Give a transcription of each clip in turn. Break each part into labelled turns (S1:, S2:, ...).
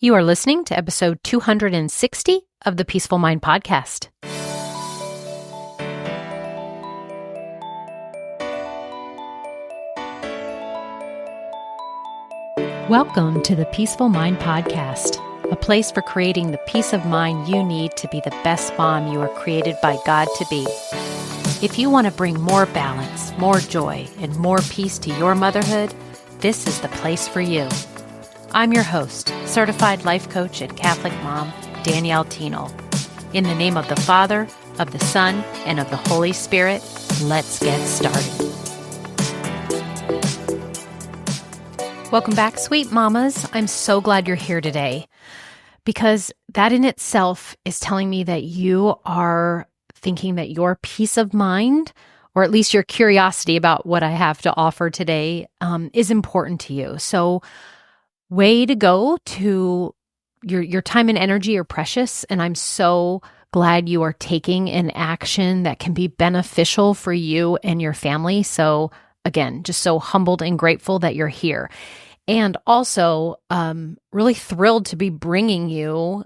S1: You are listening to episode 260 of the Peaceful Mind Podcast. Welcome to the Peaceful Mind Podcast, a place for creating the peace of mind you need to be the best mom you are created by God to be. If you want to bring more balance, more joy, and more peace to your motherhood, this is the place for you. I'm your host, certified life coach and Catholic mom, Danielle Thienel. In the name of the Father, of the Son, and of the Holy Spirit, let's get started. Welcome back, sweet mamas. I'm so glad you're here today because that in itself is telling me that you are thinking that your peace of mind, or at least your curiosity about what I have to offer today, is important to you. So way to go. To your time and energy are precious, and I'm so glad you are taking an action that can be beneficial for you and your family. So again, just so humbled and grateful that you're here. And also really thrilled to be bringing you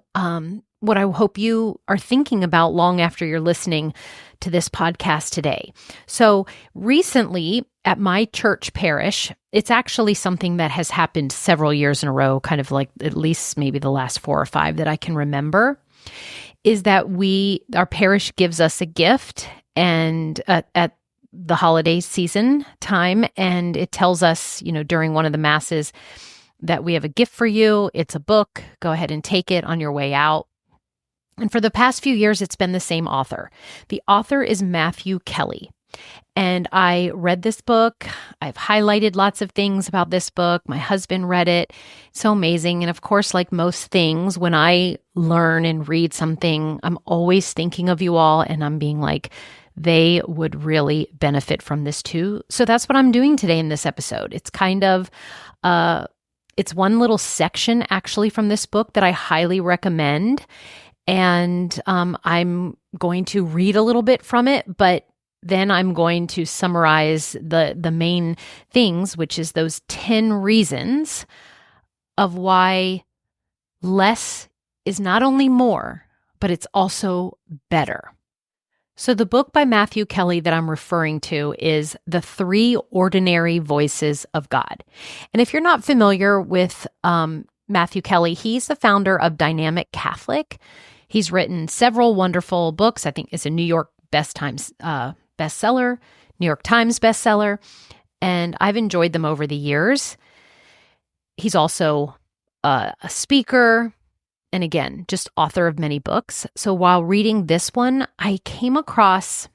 S1: what I hope you are thinking about long after you're listening to this podcast today. So recently at my church parish, it's actually something that has happened several years in a row, kind of like at least maybe the last 4 or 5 that I can remember, is that our parish gives us a gift and at the holiday season time, and it tells us, during one of the masses that we have a gift for you. It's a book. Go ahead and take it on your way out. And for the past few years, it's been the same author. The author is Matthew Kelly. And I read this book. I've highlighted lots of things about this book. My husband read it. It's so amazing. And of course, like most things, when I learn and read something, I'm always thinking of you all, and I'm being like, they would really benefit from this too. So that's what I'm doing today in this episode. It's kind of, it's one little section actually from this book that I highly recommend. And I'm going to read a little bit from it, but then I'm going to summarize the main things, which is those 10 reasons of why less is not only more, but it's also better. So the book by Matthew Kelly that I'm referring to is The 3 Ordinary Voices of God. And if you're not familiar with Matthew Kelly, he's the founder of Dynamic Catholic. He's written several wonderful books. I think it's a New York bestseller, New York Times bestseller, and I've enjoyed them over the years. He's also a speaker, and again, just author of many books. So while reading this one, I came across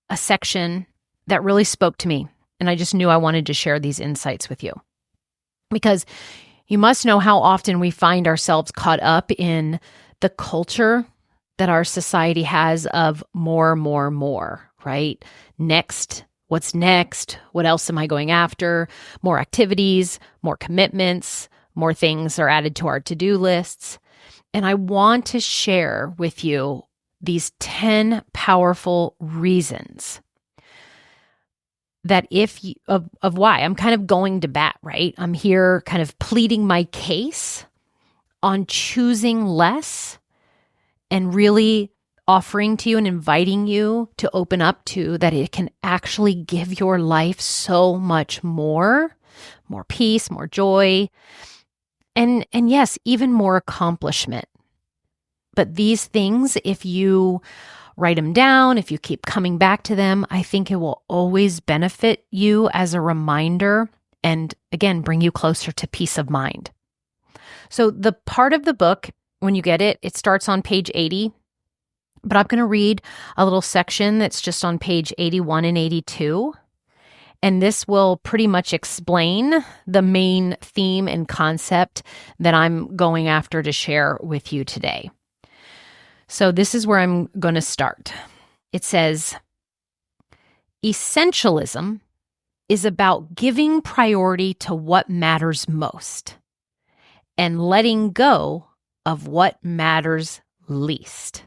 S1: a section that really spoke to me, and I just knew I wanted to share these insights with you. Because you must know how often we find ourselves caught up in the culture that our society has of more, right? Next, what's next? What else am I going after? More activities, more commitments, more things are added to our to-do lists. And I want to share with you these 10 powerful reasons that of why I'm kind of going to bat, right? I'm here kind of pleading my case on choosing less and really offering to you and inviting you to open up to that it can actually give your life so much more peace, more joy, and yes, even more accomplishment. But these things, if you write them down, if you keep coming back to them, I think it will always benefit you as a reminder and, again, bring you closer to peace of mind. So the part of the book, when you get it, it starts on page 80, but I'm going to read a little section that's just on page 81 and 82. And this will pretty much explain the main theme and concept that I'm going after to share with you today. So this is where I'm going to start. It says, essentialism is about giving priority to what matters most and letting go of what matters least.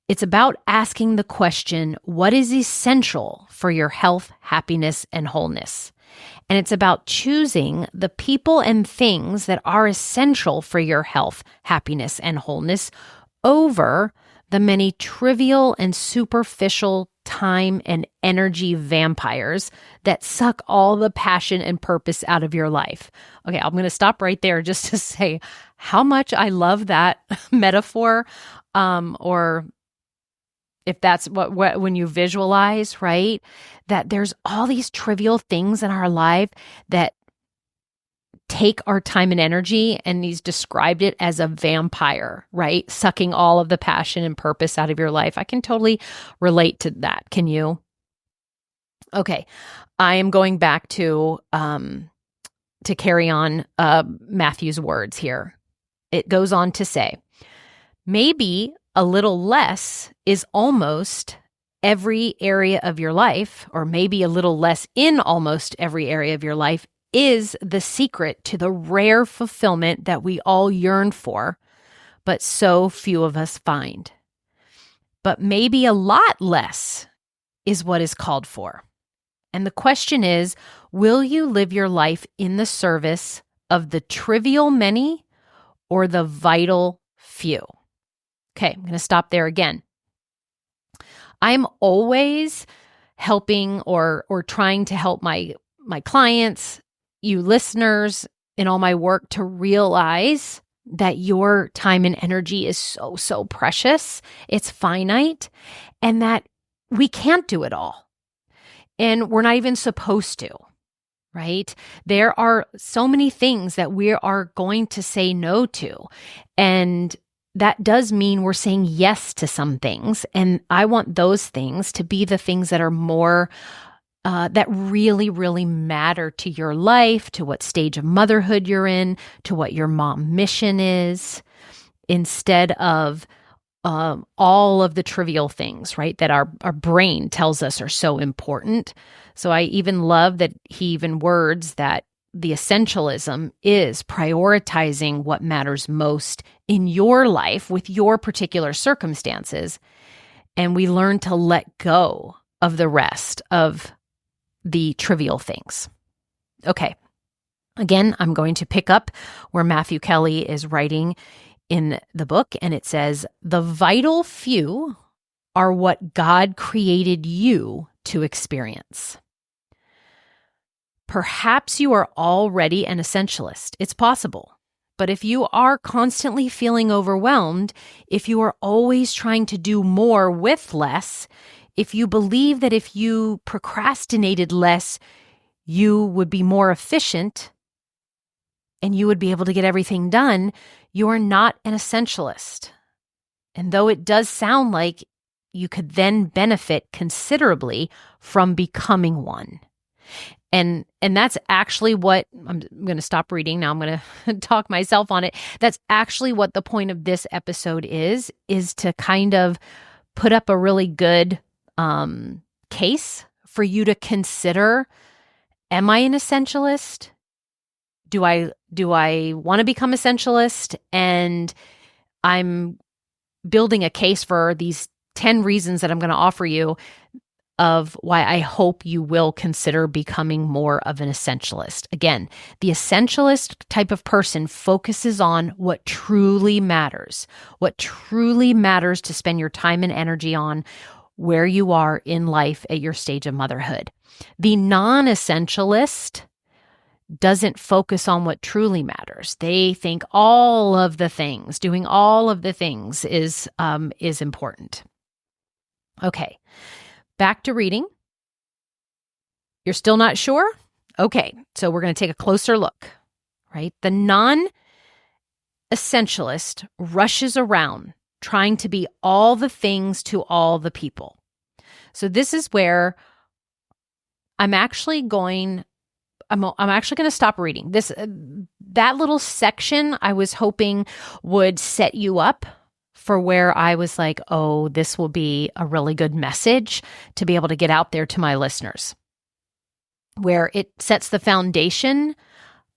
S1: It's about asking the question, what is essential for your health, happiness, and wholeness? And it's about choosing the people and things that are essential for your health, happiness, and wholeness over the many trivial and superficial time and energy vampires that suck all the passion and purpose out of your life. Okay, I'm going to stop right there just to say how much I love that metaphor, or if that's what when you visualize, right, that there's all these trivial things in our life that take our time and energy, and he's described it as a vampire, right? Sucking all of the passion and purpose out of your life. I can totally relate to that. Can you? Okay. I am going back to carry on Matthew's words here. It goes on to say, maybe a little less is almost every area of your life, or maybe a little less in almost every area of your life, is the secret to the rare fulfillment that we all yearn for, but so few of us find. But maybe a lot less is what is called for. And the question is, will you live your life in the service of the trivial many or the vital few? Okay, I'm going to stop there again. I'm always helping or trying to help my clients, you listeners, in all my work to realize that your time and energy is so precious. It's finite, and that we can't do it all. And we're not even supposed to, right? There are so many things that we are going to say no to. And that does mean we're saying yes to some things. And I want those things to be the things that are more that really, really matter to your life, to what stage of motherhood you're in, to what your mom mission is, instead of all of the trivial things, right, that our brain tells us are so important. So I even love that he even words that the essentialism is prioritizing what matters most in your life with your particular circumstances. And we learn to let go of the rest of the trivial things. Okay. Again, I'm going to pick up where Matthew Kelly is writing in the book, and it says, the vital few are what God created you to experience. Perhaps you are already an essentialist. It's possible. But if you are constantly feeling overwhelmed, if you are always trying to do more with less, if you believe that if you procrastinated less, you would be more efficient and you would be able to get everything done, you are not an essentialist. And though it does sound like you could then benefit considerably from becoming one. And that's actually what, I'm going to stop reading now. I'm going to talk myself on it. That's actually what the point of this episode is to kind of put up a really good case for you to consider. Am I an essentialist? Do I want to become essentialist? And I'm building a case for these 10 reasons that I'm going to offer you of why I hope you will consider becoming more of an essentialist. Again, the essentialist type of person focuses on what truly matters to spend your time and energy on where you are in life at your stage of motherhood. The non-essentialist doesn't focus on what truly matters. They think all of the things, doing all of the things is important. Okay. Back to reading. You're still not sure? Okay, so we're going to take a closer look, right? The non-essentialist rushes around trying to be all the things to all the people. So this is where I'm actually going to stop reading. That little section I was hoping would set you up for where I was like, oh, this will be a really good message to be able to get out there to my listeners, where it sets the foundation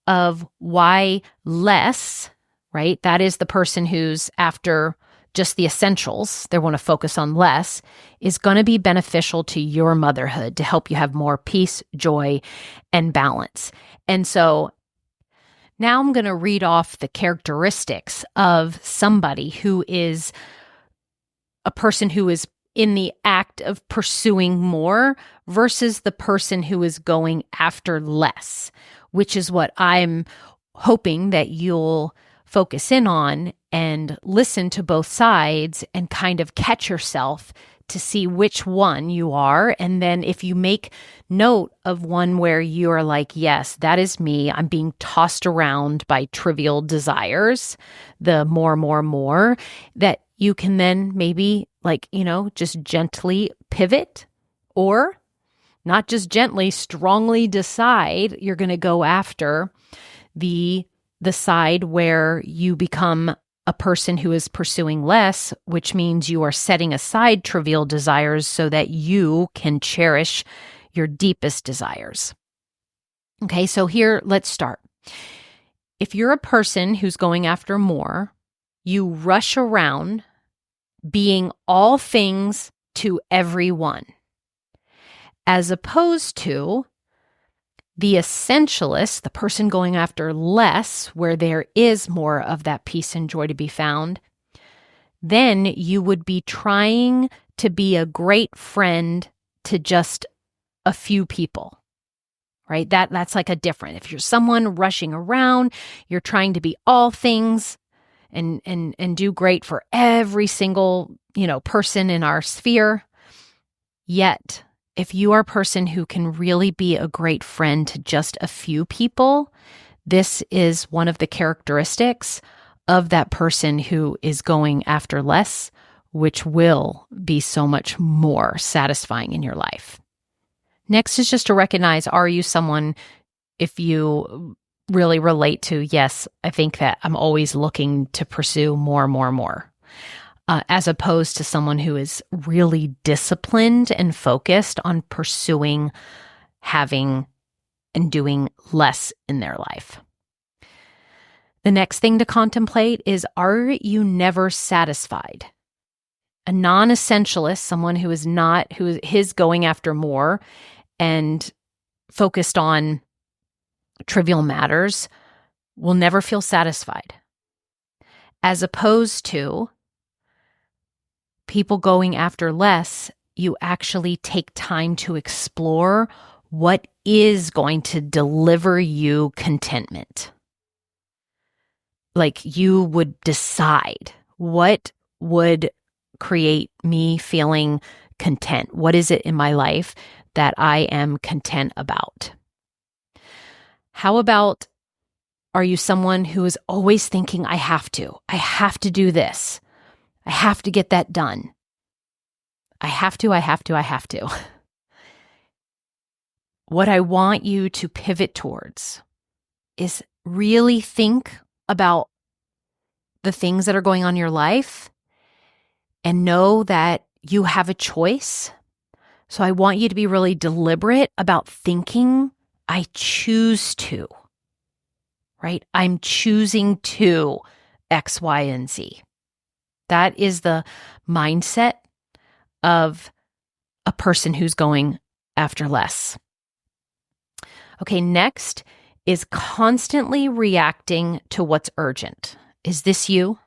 S1: of why less, right? That is the person who's after just the essentials, they want to focus on less, is going to be beneficial to your motherhood to help you have more peace, joy, and balance. And so now I'm going to read off the characteristics of somebody who is a person who is in the act of pursuing more versus the person who is going after less, which is what I'm hoping that you'll focus in on and listen to both sides and kind of catch yourself to see which one you are. And then if you make note of one where you are like, yes, that is me, I'm being tossed around by trivial desires, the more, that you can then maybe just gently pivot, or not just gently, strongly decide you're going to go after the side where you become a person who is pursuing less, which means you are setting aside trivial desires so that you can cherish your deepest desires. Okay, so here, let's start. If you're a person who's going after more, you rush around being all things to everyone, as opposed to the essentialist, the person going after less, where there is more of that peace and joy to be found. Then you would be trying to be a great friend to just a few people, right? That's like a different. If you're someone rushing around, you're trying to be all things and do great for every single, person in our sphere. Yet, if you are a person who can really be a great friend to just a few people, this is one of the characteristics of that person who is going after less, which will be so much more satisfying in your life. Next is just to recognize, are you someone, if you really relate to, yes, I think that I'm always looking to pursue more, as opposed to someone who is really disciplined and focused on pursuing, having, and doing less in their life. The next thing to contemplate is, are you never satisfied? A non-essentialist, someone who is going after more and focused on trivial matters, will never feel satisfied. As opposed to people going after less, you actually take time to explore what is going to deliver you contentment. Like, you would decide, what would create me feeling content? What is it in my life that I am content about? How about, are you someone who is always thinking, I have to do this. I have to get that done. I have to. What I want you to pivot towards is really think about the things that are going on in your life and know that you have a choice. So I want you to be really deliberate about thinking, I choose to, right? I'm choosing to X, Y, and Z. That is the mindset of a person who's going after less. Okay, next is constantly reacting to what's urgent. Is this you?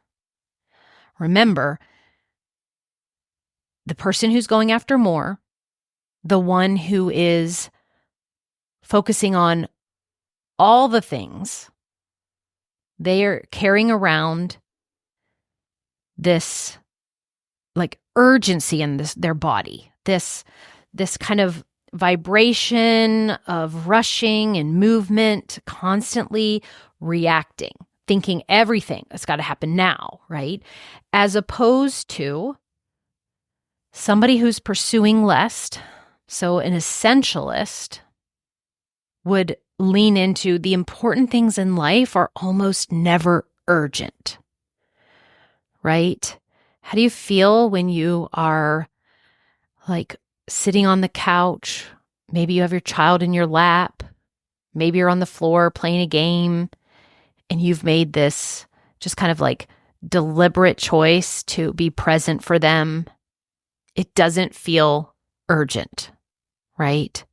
S1: Remember, the person who's going after more, the one who is focusing on all the things, they are carrying around this like urgency in their body, this kind of vibration of rushing and movement, constantly reacting, thinking everything that's got to happen now, right? As opposed to somebody who's pursuing less. So an essentialist would lean into the important things in life are almost never urgent, right? How do you feel when you are like sitting on the couch? Maybe you have your child in your lap. Maybe you're on the floor playing a game and you've made this just kind of like deliberate choice to be present for them, it doesn't feel urgent, right?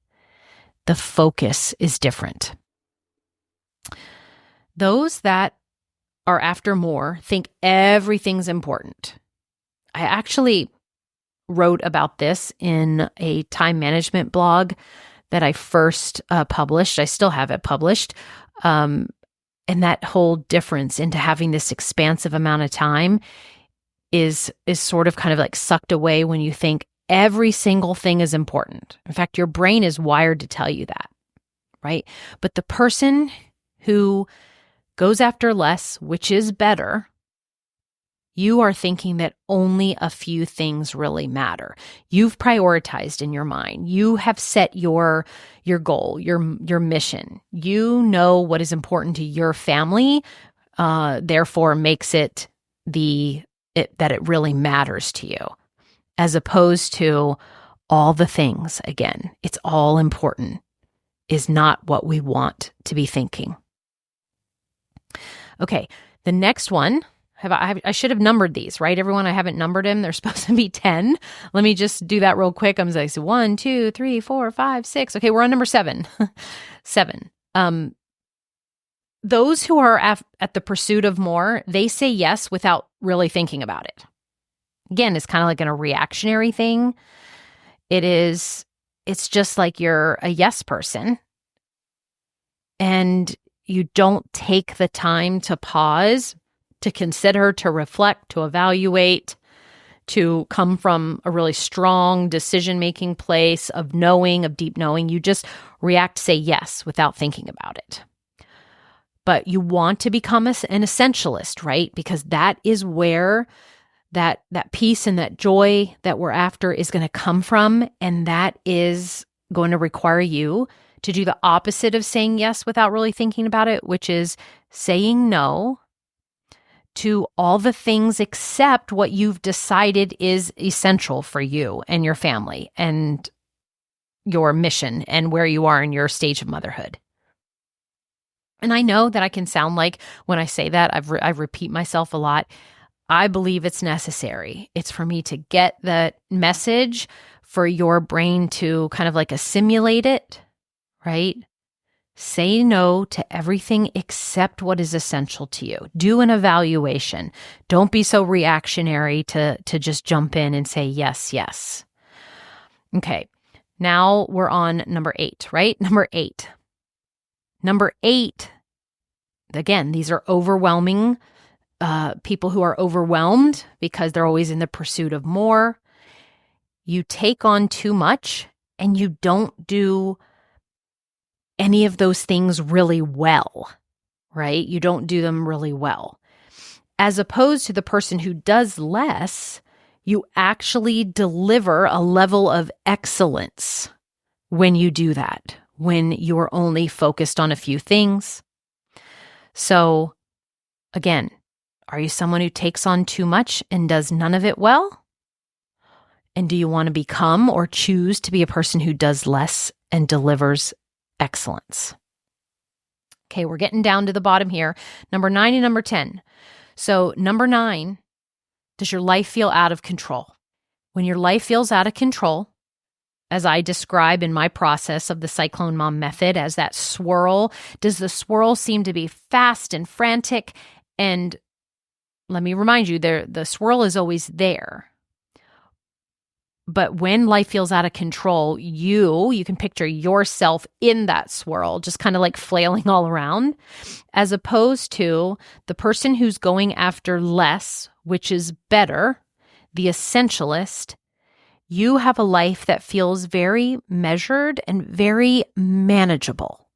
S1: The focus is different. Those that are after more think everything's important. I actually wrote about this in a time management blog that I first published. I still have it published. And that whole difference into having this expansive amount of time is sort of kind of like sucked away when you think every single thing is important. In fact, your brain is wired to tell you that, right? But the person who goes after less, which is better, you are thinking that only a few things really matter. You've prioritized in your mind. You have set your goal, your mission. You know what is important to your family, therefore makes it that it really matters to you, as opposed to all the things. Again, it's all important is not what we want to be thinking. Okay, the next one. I should have numbered these, right? Everyone, I haven't numbered them. They're supposed to be 10. Let me just do that real quick. I'm like, 1, 2, 3, 4, 5, 6. Okay, we're on number 7. 7. Those who are at the pursuit of more, they say yes without really thinking about it. Again, it's kind of like a reactionary thing. It's just like you're a yes person and you don't take the time to pause, to consider, to reflect, to evaluate, to come from a really strong decision-making place of knowing, of deep knowing. You just react, say yes without thinking about it. But you want to become an essentialist, right? Because that is where that peace and that joy that we're after is going to come from. And that is going to require you to do the opposite of saying yes without really thinking about it, which is saying no to all the things except what you've decided is essential for you and your family and your mission and where you are in your stage of motherhood. And I know that I can sound like when I say that, I repeat myself a lot. I believe it's necessary. It's for me to get the message, for your brain to kind of like assimilate it, right? Say no to everything except what is essential to you. Do an evaluation. Don't be so reactionary to just jump in and say yes, yes. Okay, now we're on number 8, right? Number 8. Number 8, again, these are overwhelming people who are overwhelmed because they're always in the pursuit of more. You take on too much and you don't do any of those things really well, right? You don't do them really well. As opposed to the person who does less, you actually deliver a level of excellence when you do that, when you're only focused on a few things. So again, are you someone who takes on too much and does none of it well? And do you want to become or choose to be a person who does less and delivers excellence? Okay, we're getting down to the bottom here. Number 9 and number 10. So number 9, does your life feel out of control? When your life feels out of control, as I describe in my process of the Cyclone Mom method as that swirl, does the swirl seem to be fast and frantic? And let me remind you, the swirl is always there. But when life feels out of control, you can picture yourself in that swirl, just kind of like flailing all around, as opposed to the person who's going after less, which is better, the essentialist. You have a life that feels very measured and very manageable.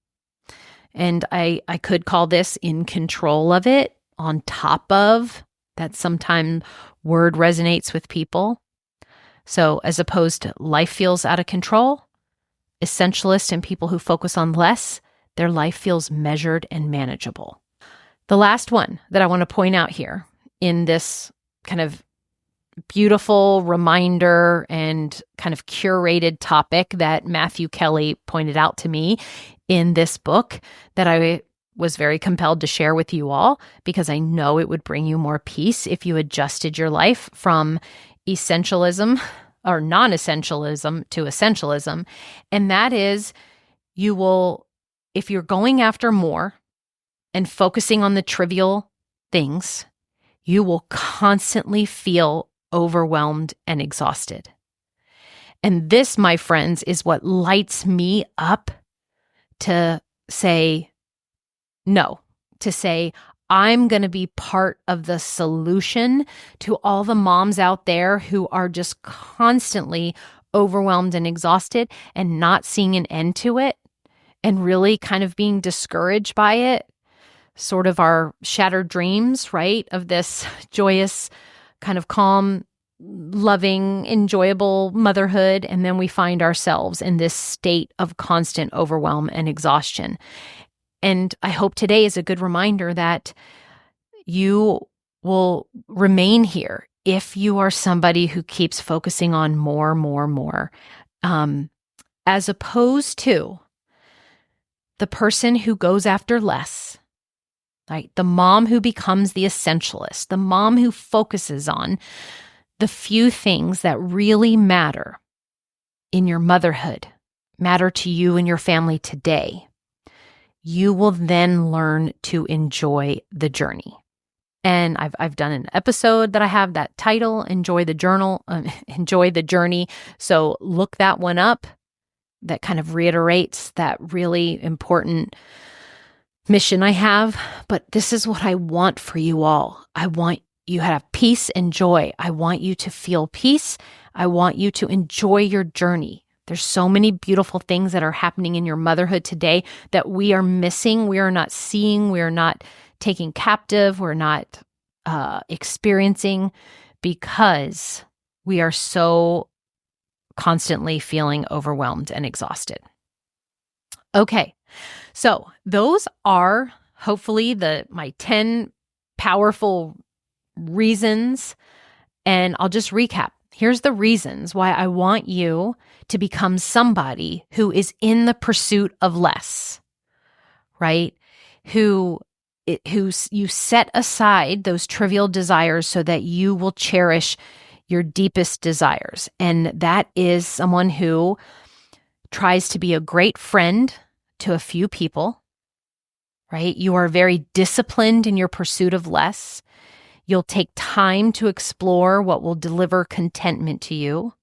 S1: And I could call this in control of it, on top of, that sometimes word resonates with people. So as opposed to life feels out of control, essentialists and people who focus on less, their life feels measured and manageable. The last one that I want to point out here in this kind of beautiful reminder and kind of curated topic that Matthew Kelly pointed out to me in this book that I was very compelled to share with you all because I know it would bring you more peace if you adjusted your life from essentialism or non-essentialism to essentialism. And that is, you will, if you're going after more and focusing on the trivial things, you will constantly feel overwhelmed and exhausted. And this, my friends, is what lights me up to say no, to say, I'm going to be part of the solution to all the moms out there who are just constantly overwhelmed and exhausted and not seeing an end to it and really kind of being discouraged by it. Sort of our shattered dreams, right? Of this joyous, kind of calm, loving, enjoyable motherhood. And then we find ourselves in this state of constant overwhelm and exhaustion. And I hope today is a good reminder that you will remain here if you are somebody who keeps focusing on more, as opposed to the person who goes after less, right? The mom who becomes the essentialist, the mom who focuses on the few things that really matter in your motherhood, matter to you and your family today. You will then learn to enjoy the journey. And I've done an episode that I have that title, Enjoy the Journey. So look that one up. That kind of reiterates that really important mission I have. But this is what I want for you all. I want you to have peace and joy. I want you to feel peace. I want you to enjoy your journey. There's so many beautiful things that are happening in your motherhood today that we are missing. We are not seeing. We are not taking captive. We're not experiencing because we are so constantly feeling overwhelmed and exhausted. Okay, so those are hopefully my 10 powerful reasons. And I'll just recap. Here's the reasons why I want you to become somebody who is in the pursuit of less, right? Who you set aside those trivial desires so that you will cherish your deepest desires. And that is someone who tries to be a great friend to a few people, right? You are very disciplined in your pursuit of less. You'll take time to explore what will deliver contentment to you.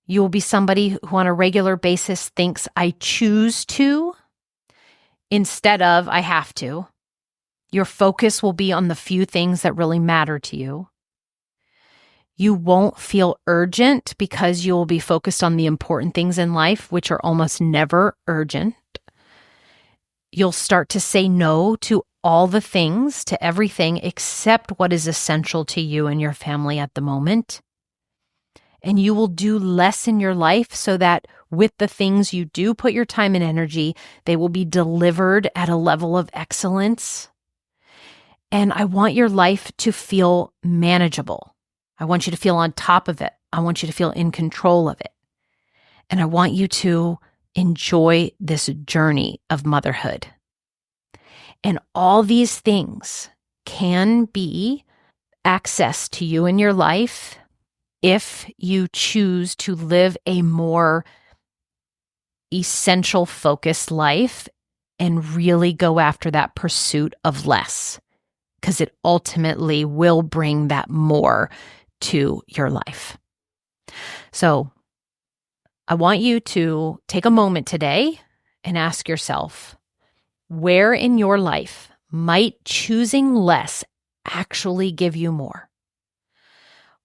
S1: You will be somebody who on a regular basis thinks, I choose to, instead of I have to. Your focus will be on the few things that really matter to you. You won't feel urgent because you will be focused on the important things in life, which are almost never urgent. You'll start to say no to all the things, to everything except what is essential to you and your family at the moment. And you will do less in your life so that with the things you do put your time and energy, they will be delivered at a level of excellence. And I want your life to feel manageable. I want you to feel on top of it. I want you to feel in control of it. And I want you to enjoy this journey of motherhood. And all these things can be accessed to you in your life if you choose to live a more essential focused life and really go after that pursuit of less, because it ultimately will bring that more to your life. So I want you to take a moment today and ask yourself, where in your life might choosing less actually give you more?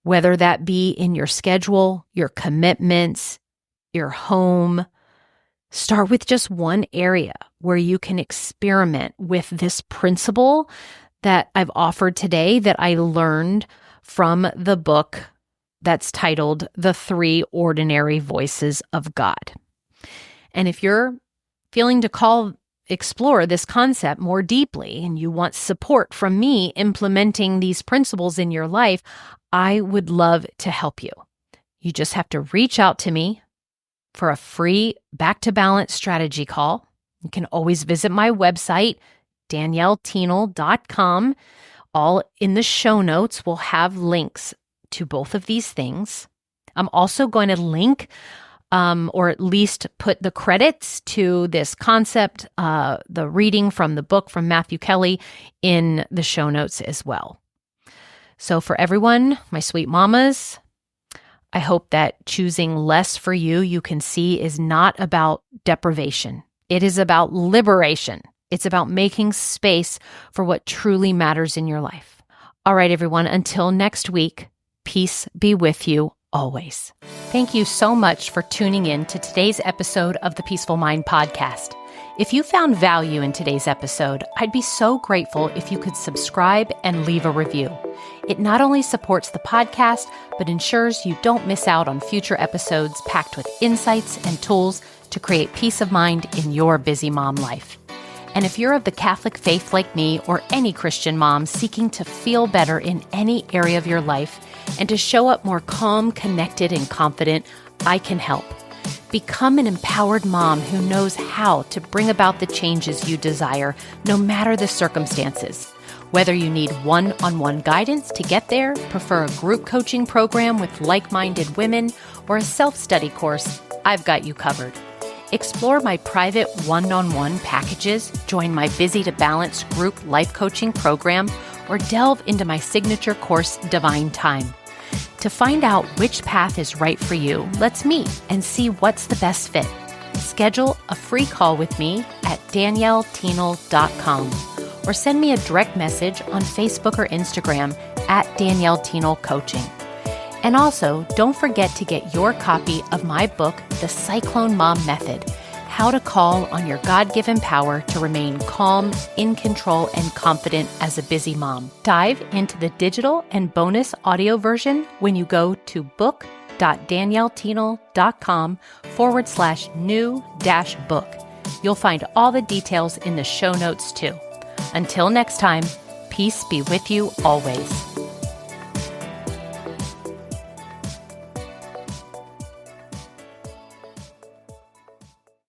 S1: Whether that be in your schedule, your commitments, your home. Start with just one area where you can experiment with this principle that I've offered today that I learned from the book that's titled The 3 Ordinary Voices of God. And if you're feeling to explore this concept more deeply and you want support from me implementing these principles in your life, I would love to help you. You just have to reach out to me for a free Back to Balance strategy call. You can always visit my website, DanielleThienel.com. All in the show notes will have links to both of these things. I'm also going to link or at least put the credits to this concept, the reading from the book from Matthew Kelly in the show notes as well. So for everyone, my sweet mamas, I hope that choosing less for you, you can see, is not about deprivation. It is about liberation. It's about making space for what truly matters in your life. All right, everyone, until next week, peace be with you always. Thank you so much for tuning in to today's episode of the Peaceful Mind Podcast. If you found value in today's episode, I'd be so grateful if you could subscribe and leave a review. It not only supports the podcast, but ensures you don't miss out on future episodes packed with insights and tools to create peace of mind in your busy mom life. And if you're of the Catholic faith like me or any Christian mom seeking to feel better in any area of your life and to show up more calm, connected, and confident, I can help. Become an empowered mom who knows how to bring about the changes you desire, no matter the circumstances. Whether you need one-on-one guidance to get there, prefer a group coaching program with like-minded women, or a self-study course, I've got you covered. Explore my private one-on-one packages, join my Busy to Balance group life coaching program, or delve into my signature course, Divine Time. To find out which path is right for you, let's meet and see what's the best fit. Schedule a free call with me at DanielleThienel.com or send me a direct message on Facebook or Instagram at Danielle Thienel Coaching. And also, don't forget to get your copy of my book, The Cyclone Mom Method, How to Call on Your God-Given Power to Remain Calm, in Control, and Confident as a Busy Mom. Dive into the digital and bonus audio version when you go to book.daniellethienel.com/new-book. You'll find all the details in the show notes too. Until next time, peace be with you always.